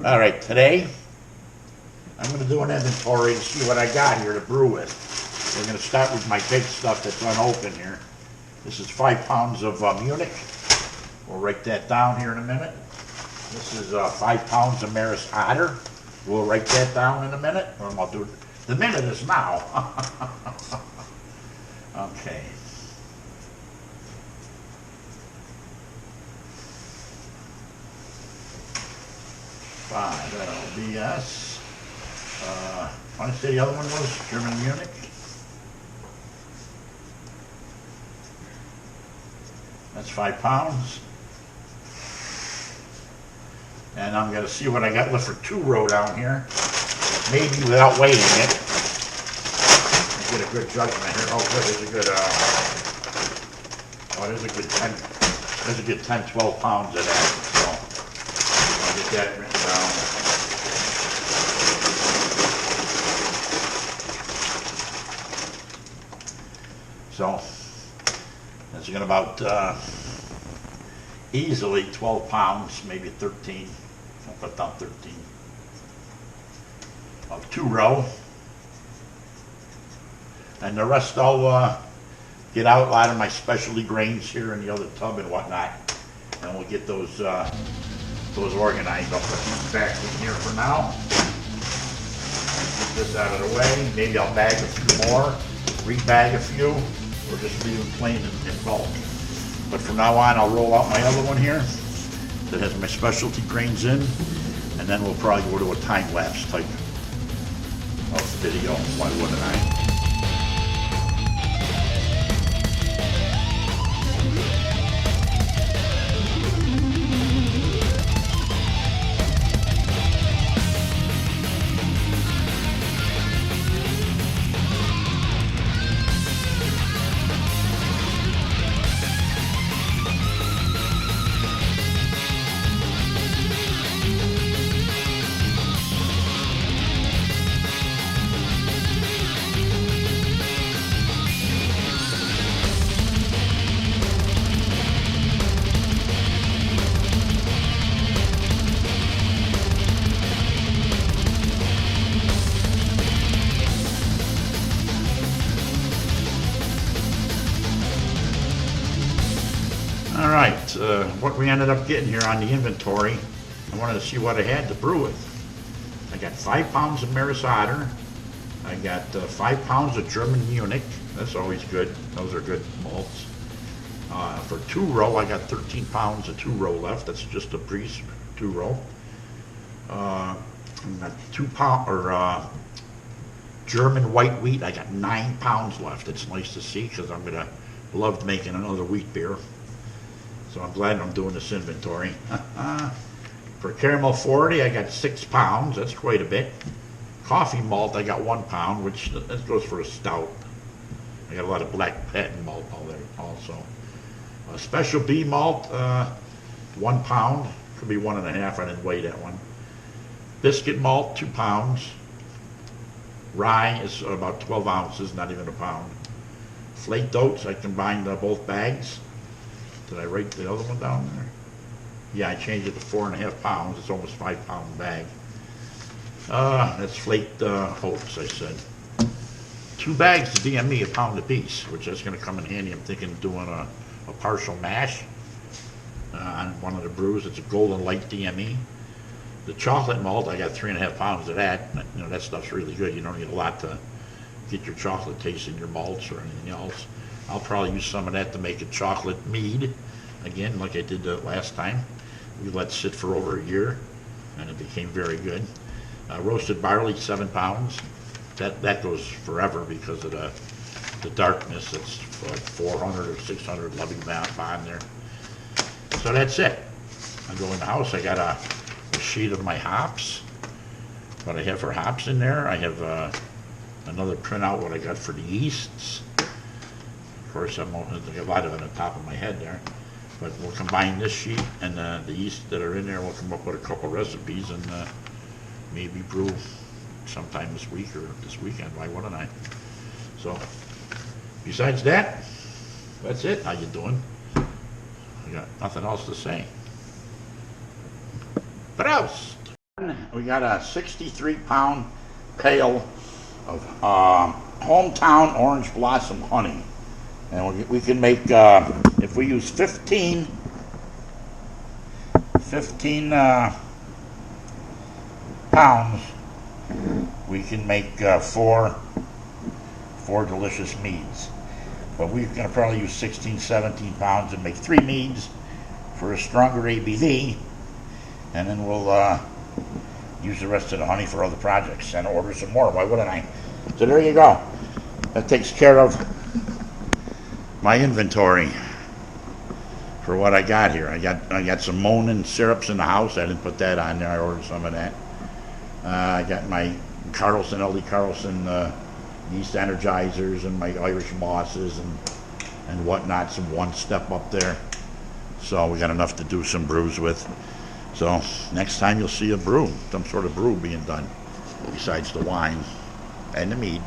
All right, today I'm going to do an inventory to see what I got here to brew with. We're going to start with my big stuff that's unopened here. This is 5 pounds of Munich. We'll write that down here in a minute. This is 5 pounds of Maris Otter. We'll write that down in a minute. Or I'll do it. The minute is now. Okay. That'll be us. I want to say the other one was German Munich. That's 5 pounds. And I'm going to see what I got left for 2-row down here. Maybe without weighing it. I get a good judgment here. Oh, good. There's a good, there's a good 10, there's a good 10, 12 pounds of that. So I'll get that written down. So that's going to about easily 12 pounds, maybe 13. I'll put down 13. Of 2-row. And the rest I'll get out a lot of my specialty grains here in the other tub and whatnot. And we'll get those organized. I'll put these back in here for now. Get this out of the way. Maybe I'll bag a few more, rebag a few, or just leave them plain in bulk. But from now on, I'll roll out my other one here that has my specialty grains in, and then we'll probably go to a time-lapse type of video. Why wouldn't I? All right, what we ended up getting here on the inventory, I wanted to see what I had to brew with. I got 5 pounds of Maris Otter. I got 5 pounds of German Munich. That's always good. Those are good malts. For 2-row, I got 13 pounds of 2-row left. That's just a breeze 2-row. I got 2 pound or German white wheat. I got 9 pounds left. It's nice to see because I'm gonna love making another wheat beer. So I'm glad I'm doing this inventory. For caramel 40, I got 6 pounds. That's quite a bit. Coffee malt, I got 1 pound, which that goes for a stout. I got a lot of black patent malt all there also. Special B malt, 1 pound. Could be 1.5. I didn't weigh that one. Biscuit malt, 2 pounds. Rye is about 12 ounces, not even a pound. Flaked oats, I combined both bags. Did I write the other one down there? Yeah, I changed it to 4.5 pounds. It's almost 5-pound bag. That's flaked oats, I said. 2 bags of DME, a pound apiece, which is going to come in handy. I'm thinking of doing a partial mash on one of the brews. It's a golden light DME. The chocolate malt, I got 3.5 pounds of that. You know, that stuff's really good. You don't need a lot to get your chocolate taste in your malts or anything else. I'll probably use some of that to make a chocolate mead, again, like I did last time. We let it sit for over a year, and it became very good. Roasted barley, 7 pounds. That goes forever because of the darkness. It's like 400 or 600 loving bond there. So that's it. I go in the house. I got a sheet of my hops, what I have for hops in there. I have another printout what I got for the yeasts. Of course, there's a lot of it on the top of my head there. But we'll combine this sheet and the yeast that are in there. We'll come up with a couple recipes and maybe brew sometime this week or this weekend. Why wouldn't I? So, besides that, that's it. How you doing? I got nothing else to say. Prost! we got a 63-pound pail of hometown orange blossom honey, and we can make if we use 15 pounds, we can make four delicious meads. But we're going to probably use 16, 17 pounds and make 3 meads for a stronger ABV, and then we'll use the rest of the honey for other projects and order some more. Why wouldn't I? So there you go. That takes care of my inventory for what I got here. I got some Monin syrups in the house. I didn't put that on there. I ordered some of that. I got my Carlson, LD Carlson yeast energizers and my Irish mosses and whatnot. Some One Step up there. So we got enough to do some brews with. So next time you'll see a brew, some sort of brew being done besides the wine and the mead.